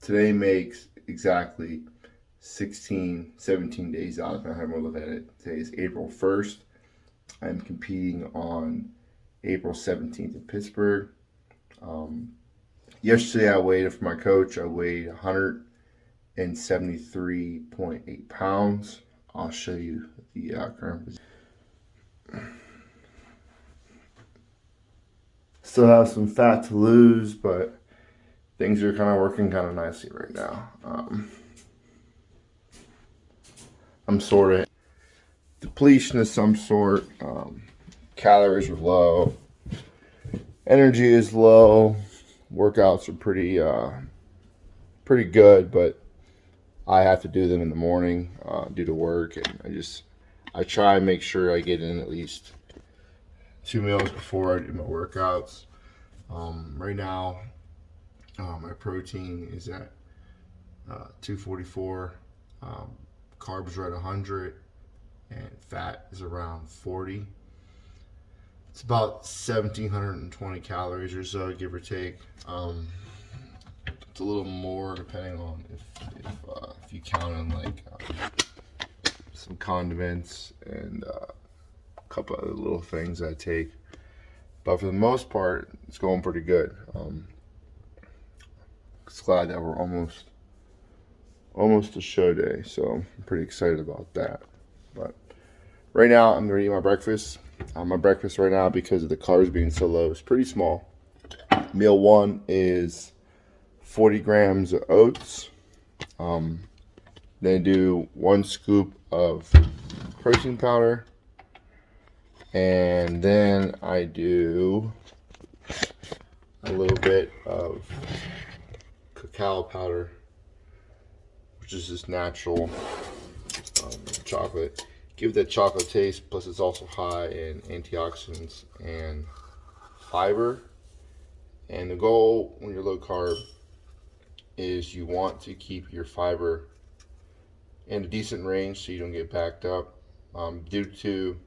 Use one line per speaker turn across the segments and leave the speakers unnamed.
Today makes exactly 17 days out. If I have a look at it, today is April 1st. I'm competing on April 17th in Pittsburgh. Yesterday I weighed for my coach. I weighed 173.8 pounds. I'll show you the current position. Still have some fat to lose, but things are kind of working kind of nicely right now. I'm sort of depletion of some sort. Calories are low. Energy is low. Workouts are pretty good, but I have to do them in the morning due to work, and I try and make sure I get in at least 2 meals before I do my workouts. Right now, my protein is at 244, carbs are at 100, and fat is around 40. It's about 1,720 calories or so, give or take. It's a little more depending on if you count on like some condiments and a couple other little things I take. But for the most part, it's going pretty good. Just glad that we're almost to show day, so I'm pretty excited about that. But right now, I'm gonna eat my breakfast. My breakfast right now, because of the carbs being so low, is pretty small. Meal one is 40 grams of oats. Then do 1 scoop of protein powder. And then I do a little bit of cacao powder, which is just natural chocolate. Give it that chocolate taste, plus it's also high in antioxidants and fiber. And the goal when you're low carb is you want to keep your fiber in a decent range so you don't get backed up. Due to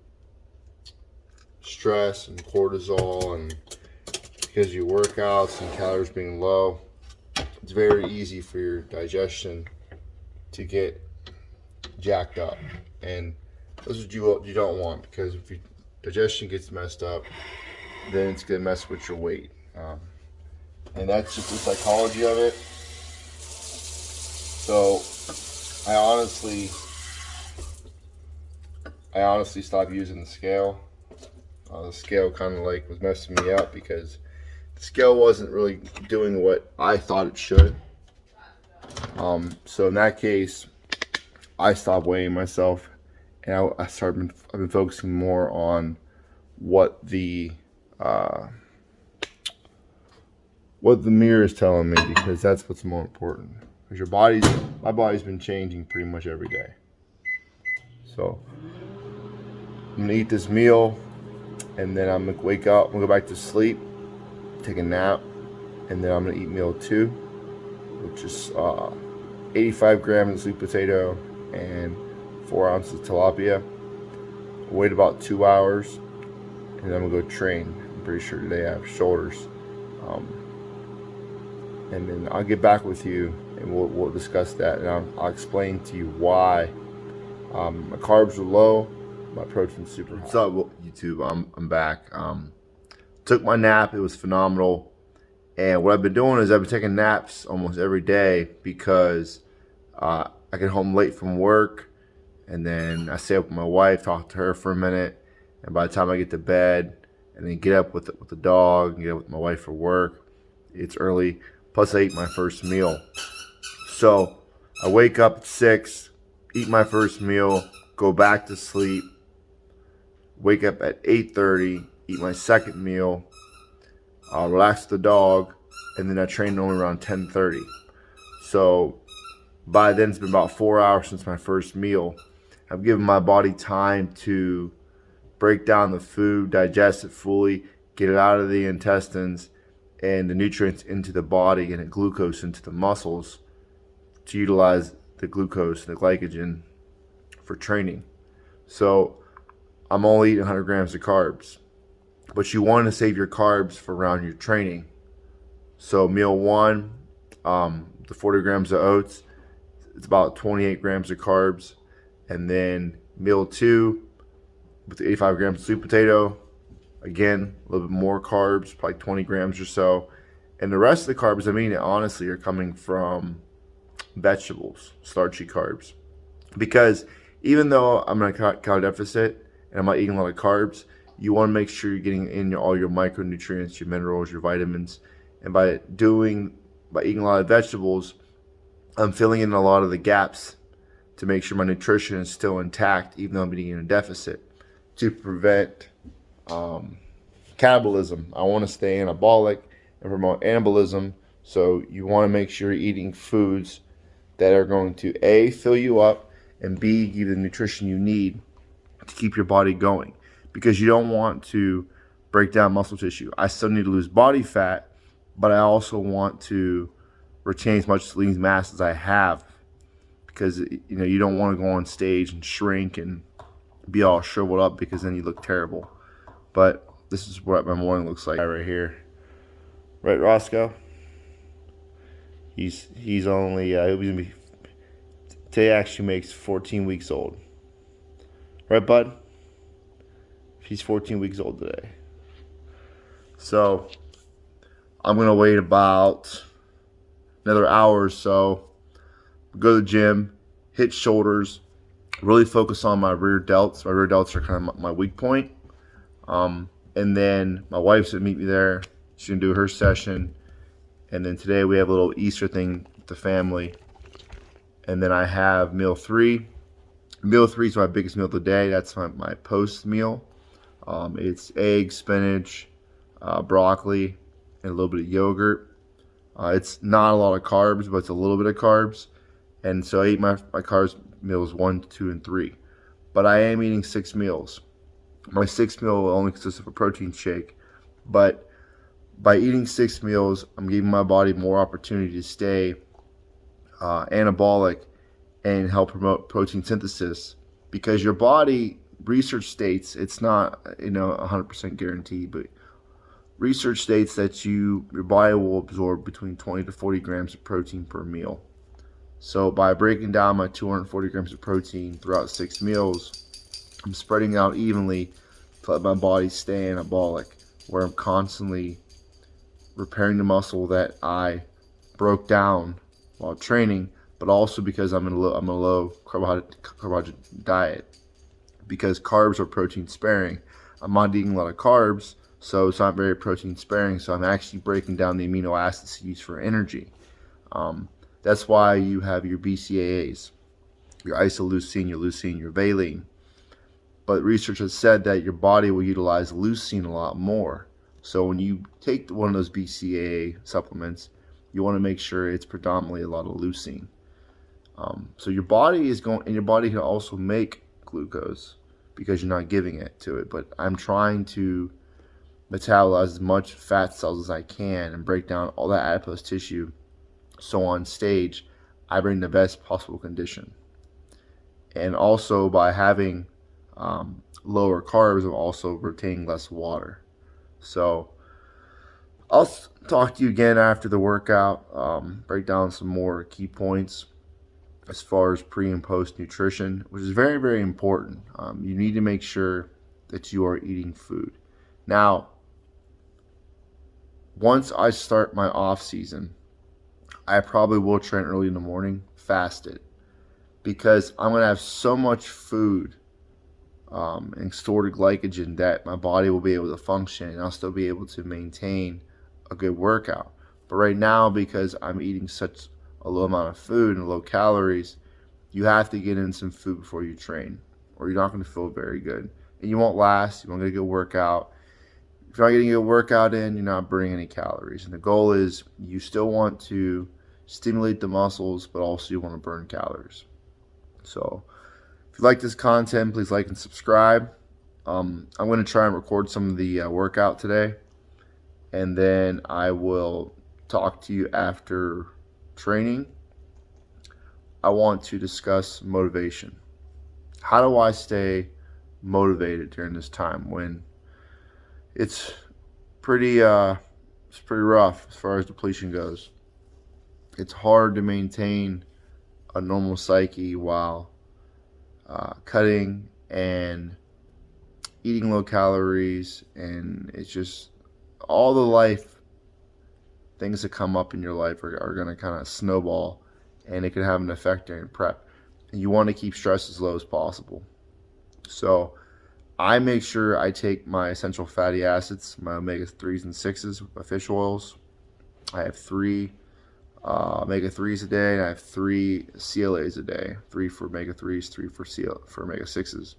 stress and cortisol, and because of your workouts and calories being low, it's very easy for your digestion to get jacked up, and that's what you don't want, because if your digestion gets messed up, then it's gonna mess with your weight, and that's just the psychology of it. So I honestly stopped using the scale. The scale kind of like was messing me up because the scale wasn't really doing what I thought it should. So in that case, I stopped weighing myself, and I've been focusing more on what the mirror is telling me, because that's what's more important. Because my body's been changing pretty much every day. So I'm gonna eat this meal, and then I'm gonna wake up, I'm gonna go back to sleep, take a nap, and then I'm gonna eat meal 2, which is 85 grams of sweet potato and 4 ounces of tilapia. Wait about 2 hours, and then I'm gonna go train. I'm pretty sure today I have shoulders. And then I'll get back with you, and we'll discuss that, and I'll explain to you why my carbs are low, my protein's super high. What's up, YouTube? I'm back. Took my nap. It was phenomenal. And what I've been doing is I've been taking naps almost every day, because I get home late from work, and then I stay up with my wife, talk to her for a minute, and by the time I get to bed and then get up with the dog and get up with my wife for work, it's early. Plus I eat my first meal. So I wake up at 6, eat my first meal, go back to sleep, wake up at 8:30, eat my second meal, relax the dog, and then I train only around 10:30. So by then it's been about 4 hours since my first meal. I've given my body time to break down the food, digest it fully, get it out of the intestines and the nutrients into the body, and the glucose into the muscles, to utilize the glucose and the glycogen for training. So I'm only eating 100 grams of carbs, but you want to save your carbs for around your training. So meal 1, the 40 grams of oats, it's about 28 grams of carbs. And then meal 2 with the 85 grams of sweet potato, again, a little bit more carbs, probably 20 grams or so. And the rest of the carbs, I mean, honestly, are coming from vegetables, starchy carbs. Because even though I'm in a calorie deficit and I'm not eating a lot of carbs, you want to make sure you're getting in all your micronutrients, your minerals, your vitamins. And by eating a lot of vegetables, I'm filling in a lot of the gaps to make sure my nutrition is still intact, even though I'm eating in a deficit, to prevent cannibalism. I want to stay anabolic and promote anabolism. So you want to make sure you're eating foods that are going to A, fill you up, and B, give you the nutrition you need to keep your body going. Because you don't want to break down muscle tissue. I still need to lose body fat, but I also want to retain as much lean mass as I have, because you don't want to go on stage and shrink and be all shriveled up, because then you look terrible. But this is what my morning looks like right here. Right, Roscoe? He's only he'll be today actually makes 14 weeks old. Right, bud? He's 14 weeks old today. So I'm gonna wait about another hour or so, go to the gym, hit shoulders, really focus on my rear delts. My rear delts are kind of my weak point. And then my wife's gonna meet me there. She's gonna do her session. And then today we have a little Easter thing with the family. And then I have meal 3. Meal 3 is my biggest meal of the day. That's my post meal. It's eggs, spinach, broccoli, and a little bit of yogurt. It's not a lot of carbs, but it's a little bit of carbs. And so I eat my carbs meals 1, 2, and 3. But I am eating 6 meals. My 6th meal will only consist of a protein shake. But by eating 6 meals, I'm giving my body more opportunity to stay anabolic and help promote protein synthesis. Because your body, research states, it's not 100% guaranteed, but research states that your body will absorb between 20 to 40 grams of protein per meal. So by breaking down my 240 grams of protein throughout 6 meals, I'm spreading it out evenly to let my body stay anabolic, where I'm constantly repairing the muscle that I broke down while training, but also because I'm a low carbohydrate diet. Because carbs are protein sparing, I'm not eating a lot of carbs, so it's not very protein sparing. So I'm actually breaking down the amino acids used for energy. That's why you have your BCAAs, your isoleucine, your leucine, your valine. But research has said that your body will utilize leucine a lot more. So when you take one of those BCAA supplements, you want to make sure it's predominantly a lot of leucine. So your body can also make glucose because you're not giving it to it. But I'm trying to metabolize as much fat cells as I can and break down all that adipose tissue, so on stage I bring the best possible condition. And also by having lower carbs, I'm also retaining less water. So I'll talk to you again after the workout, break down some more key points as far as pre and post nutrition, which is very, very important. You need to make sure that you are eating food. Now, once I start my off season, I probably will train early in the morning, fasted, because I'm going to have so much food and stored glycogen that my body will be able to function, and I'll still be able to maintain a good workout. But right now, because I'm eating such a low amount of food and low calories, you have to get in some food before you train, or you're not going to feel very good, and you won't last. You won't get a good workout. If you're not getting a good workout in, you're not burning any calories. And the goal is you still want to stimulate the muscles, but also you want to burn calories. So if you like this content, please like and subscribe. I'm going to try and record some of the workout today, and then I will talk to you after training. I want to discuss motivation. How do I stay motivated during this time when it's pretty rough as far as depletion goes? it's hard to maintain a normal psyche while cutting and eating low calories, and it's just all the life things that come up in your life are going to kind of snowball, and it can have an effect during prep. And you want to keep stress as low as possible. So I make sure I take my essential fatty acids, my omega-3s and 6s, my fish oils. I have 3 omega-3s a day, and I have 3 CLAs a day, 3 for omega-3s, 3 for omega-6s.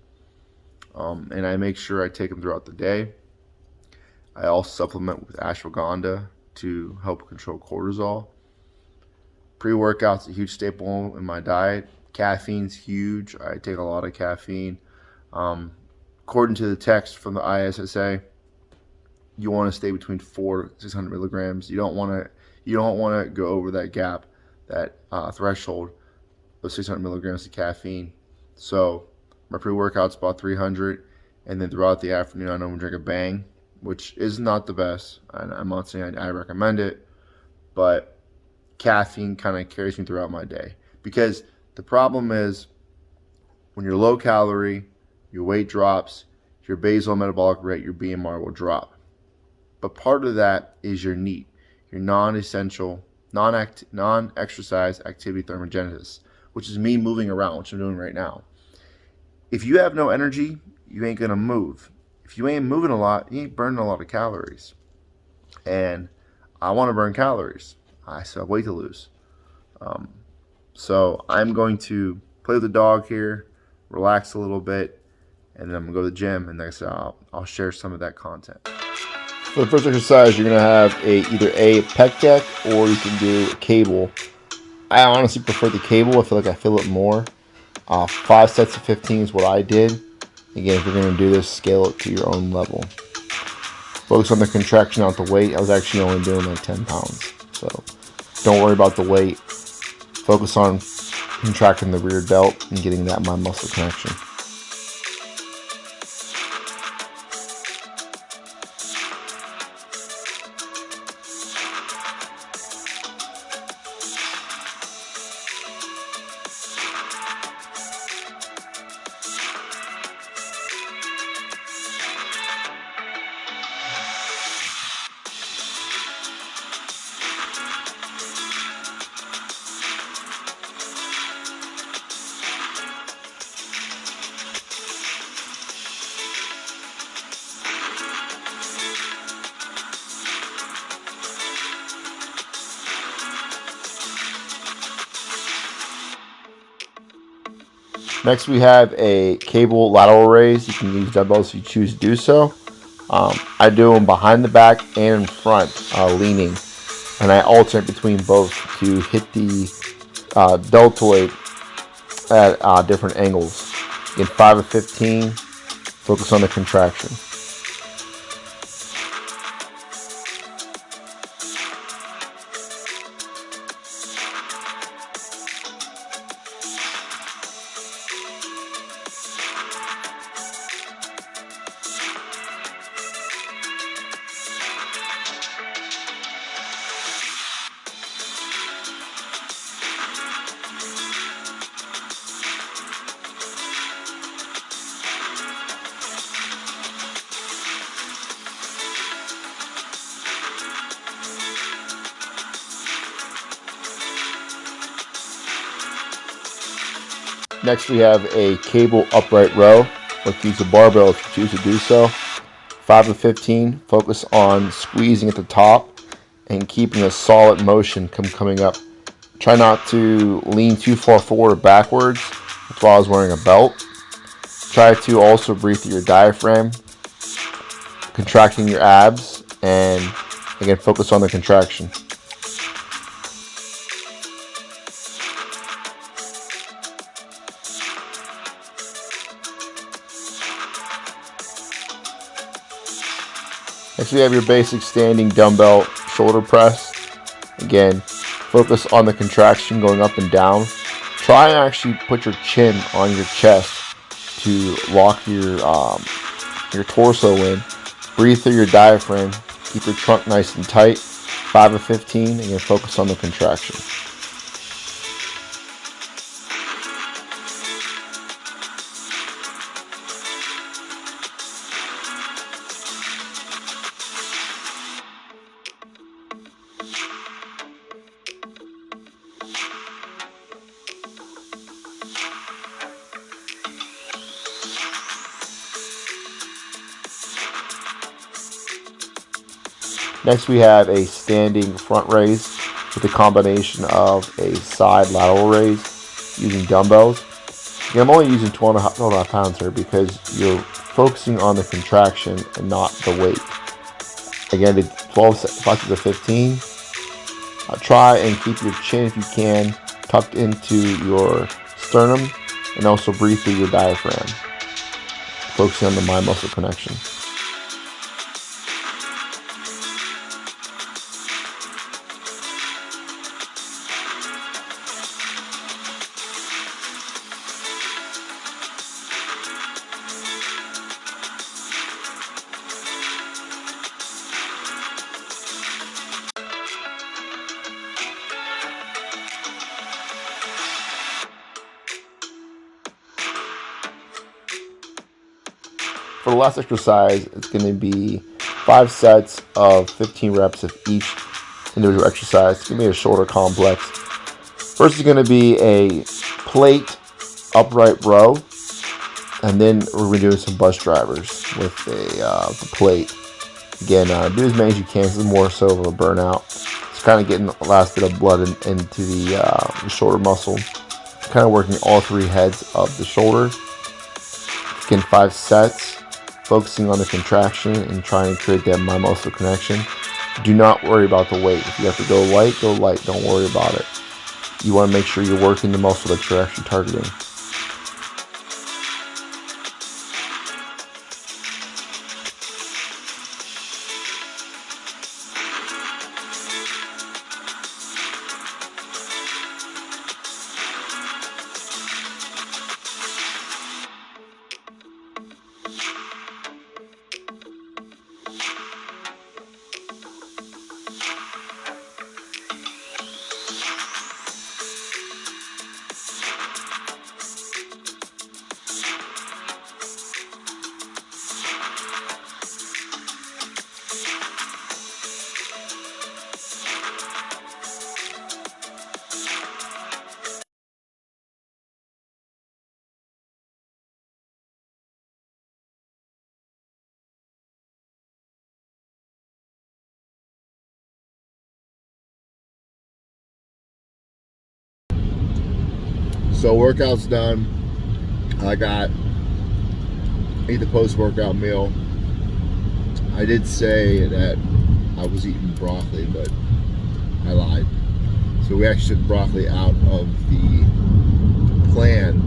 And I make sure I take them throughout the day. I also supplement with ashwagandha to help control cortisol. Pre-workout's a huge staple in my diet. Caffeine's huge. I take a lot of caffeine. According to the text from the ISSA, you want to stay between 400 to 600 milligrams. You don't want to go over that gap, that threshold of 600 milligrams of caffeine. So my pre-workout's about 300, and then throughout the afternoon I normally drink a Bang, which is not the best. I'm not saying I recommend it, but caffeine kind of carries me throughout my day. Because the problem is, when you're low calorie, your weight drops, your basal metabolic rate, your BMR will drop. But part of that is your NEAT, your non-essential, non-exercise activity thermogenesis, which is me moving around, which I'm doing right now. If you have no energy, you ain't going to move. If you ain't moving a lot, you ain't burning a lot of calories. And I want to burn calories. I still have weight to lose. So I'm going to play with the dog here, relax a little bit, and then I'm going to go to the gym, and like I said, I'll share some of that content. For the first exercise, you're going to have either a Pec Deck, or you can do a cable. I honestly prefer the cable. I feel like I feel it more. 5 sets of 15 is what I did. Again, if you're going to do this, scale it to your own level. Focus on the contraction, not the weight. I was actually only doing like 10 pounds. So don't worry about the weight. Focus on contracting the rear delt and getting that mind muscle connection. Next, we have a cable lateral raise. You can use dumbbells if you choose to do so. I do them behind the back and in front, leaning, and I alternate between both to hit the deltoid at different angles. In 5 of 15, focus on the contraction. Next, we have a cable upright row. Let's use a barbell if you choose to do so. 5 of 15, focus on squeezing at the top and keeping a solid motion coming up. Try not to lean too far forward or backwards. That's why I was wearing a belt. Try to also breathe through your diaphragm, contracting your abs, and again, focus on the contraction. Next, we have your basic standing dumbbell shoulder press. Again, focus on the contraction going up and down. Try and actually put your chin on your chest to lock your torso in. Breathe through your diaphragm. Keep your trunk nice and tight. 5 of 15, and again, focus on the contraction. Next we have a standing front raise with a combination of a side lateral raise using dumbbells. Again, I'm only using 12.5 pounds here because you're focusing on the contraction and not the weight. Again, the 12 flexes of 15. Try and keep your chin, if you can, tucked into your sternum, and also breathe through your diaphragm, focusing on the mind-muscle connection. For the last exercise, it's going to be 5 sets of 15 reps of each individual exercise. It's going to be a shoulder complex. First is going to be a plate upright row, and then we're going to be doing some bus drivers with the plate. Again, do as many as you can. This is more so of a burnout. It's kind of getting the last bit of blood into the shoulder muscle. Kind of working all 3 heads of the shoulder. Again, 5 sets. Focusing on the contraction and trying to create that mind-muscle connection. Do not worry about the weight. If you have to go light, go light. Don't worry about it. You want to make sure you're working the muscle that you're actually targeting. So workout's done. I ate the post-workout meal. I did say that I was eating broccoli, but I lied. So we actually took broccoli out of the plan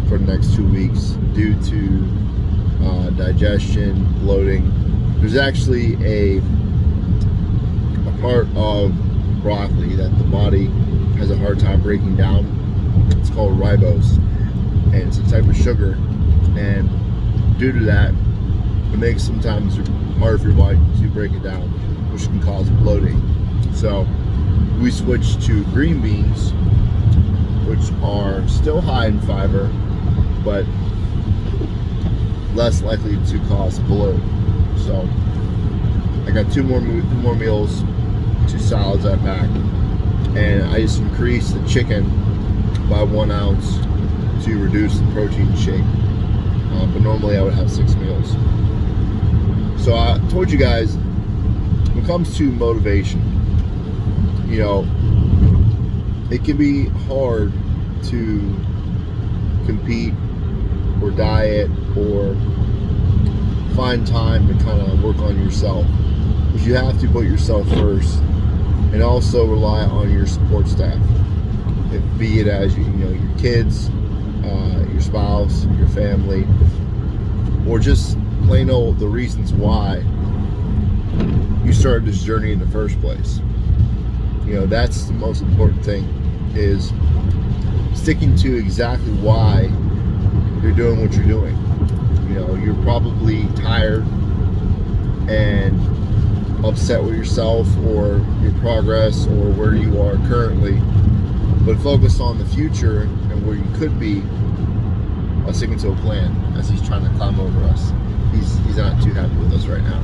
for the next 2 weeks due to digestion, bloating. There's actually a part of broccoli that the body has a hard time breaking down. It's called ribose, and it's a type of sugar, and due to that, it makes sometimes hard for your body to break it down, which can cause bloating. So we switched to green beans, which are still high in fiber, but less likely to cause bloat. So I got two more meals, 2 salads I packed, and I just increased the chicken by 1 ounce to reduce the protein shake. But normally I would have 6 meals. So I told you guys, when it comes to motivation, you know, it can be hard to compete or diet or find time to kind of work on yourself. But you have to put yourself first, and also rely on your support staff. Be it as you know, your kids, your spouse, your family, or just plain old the reasons why you started this journey in the first place. You know, that's the most important thing, is sticking to exactly why you're doing what you're doing. You know, you're probably tired and upset with yourself or your progress or where you are currently, but focus on the future and where you could be while sticking to a plan as he's trying to climb over us. He's not too happy with us right now.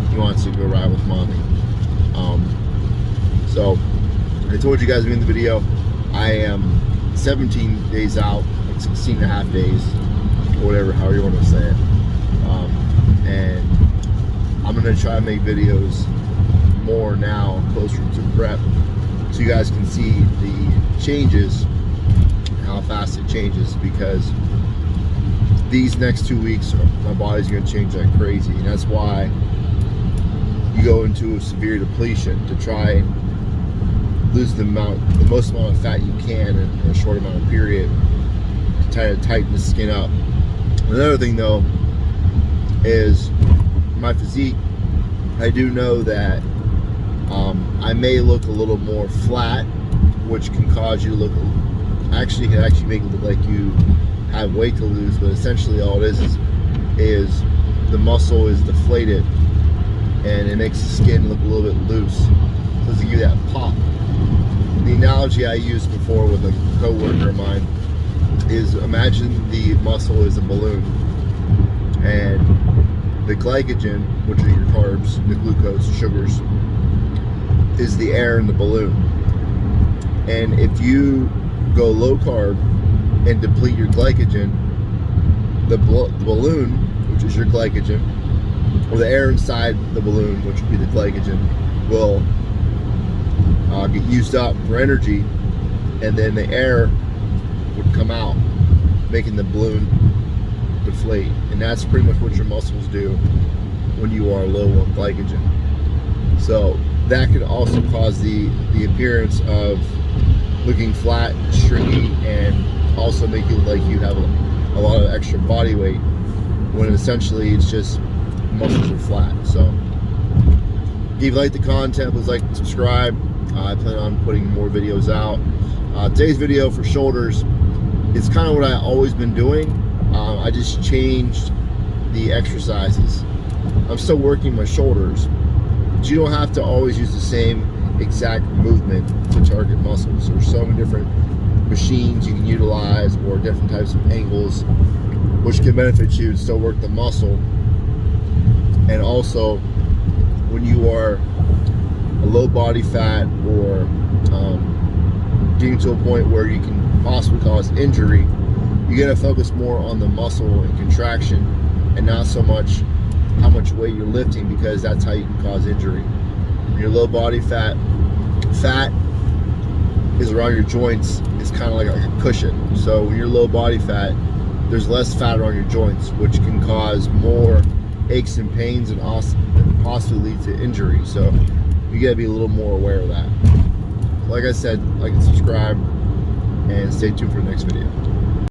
He wants to go ride with mommy. So I told you guys in the video, I am 17 days out, like 16 and a half days, or whatever, however you want to say it. And I'm gonna try to make videos more now, closer to prep, so you guys can see the changes, how fast it changes, because these next 2 weeks, my body's gonna change like crazy, and that's why you go into a severe depletion to try and lose the most amount of fat you can in a short amount of period to try to tighten the skin up. Another thing though is my physique. I do know that I may look a little more flat, which can cause you to look, can actually make it look like you have weight to lose, but essentially all it is the muscle is deflated and it makes the skin look a little bit loose. So to give you that pop. The analogy I used before with a coworker of mine is, imagine the muscle is a balloon, and the glycogen, which are your carbs, the glucose, sugars, is the air in the balloon. And if you go low carb and deplete your glycogen, the balloon, which is your glycogen, or the air inside the balloon, which would be the glycogen, will get used up for energy, and then the air would come out, making the balloon deflate. And that's pretty much what your muscles do when you are low on glycogen. So that could also cause the appearance of looking flat, stringy, and also make you look like you have a lot of extra body weight, when essentially it's just muscles are flat. So if you like the content, please like and subscribe. I plan on putting more videos out. Today's video for shoulders is kind of what I've always been doing. I just changed the exercises. I'm still working my shoulders, but you don't have to always use the same exact movement to target muscles. There's so many different machines you can utilize, or different types of angles, which can benefit you to still work the muscle. And also, when you are a low body fat, or getting to a point where you can possibly cause injury, you gotta focus more on the muscle and contraction, and not so much how much weight you're lifting, because that's how you can cause injury. When you're low body fat, fat is around your joints. It's kind of like a cushion. So when you're low body fat, there's less fat around your joints, which can cause more aches and pains, and also possibly lead to injury. So you gotta be a little more aware of that. Like I said, like and subscribe, and stay tuned for the next video.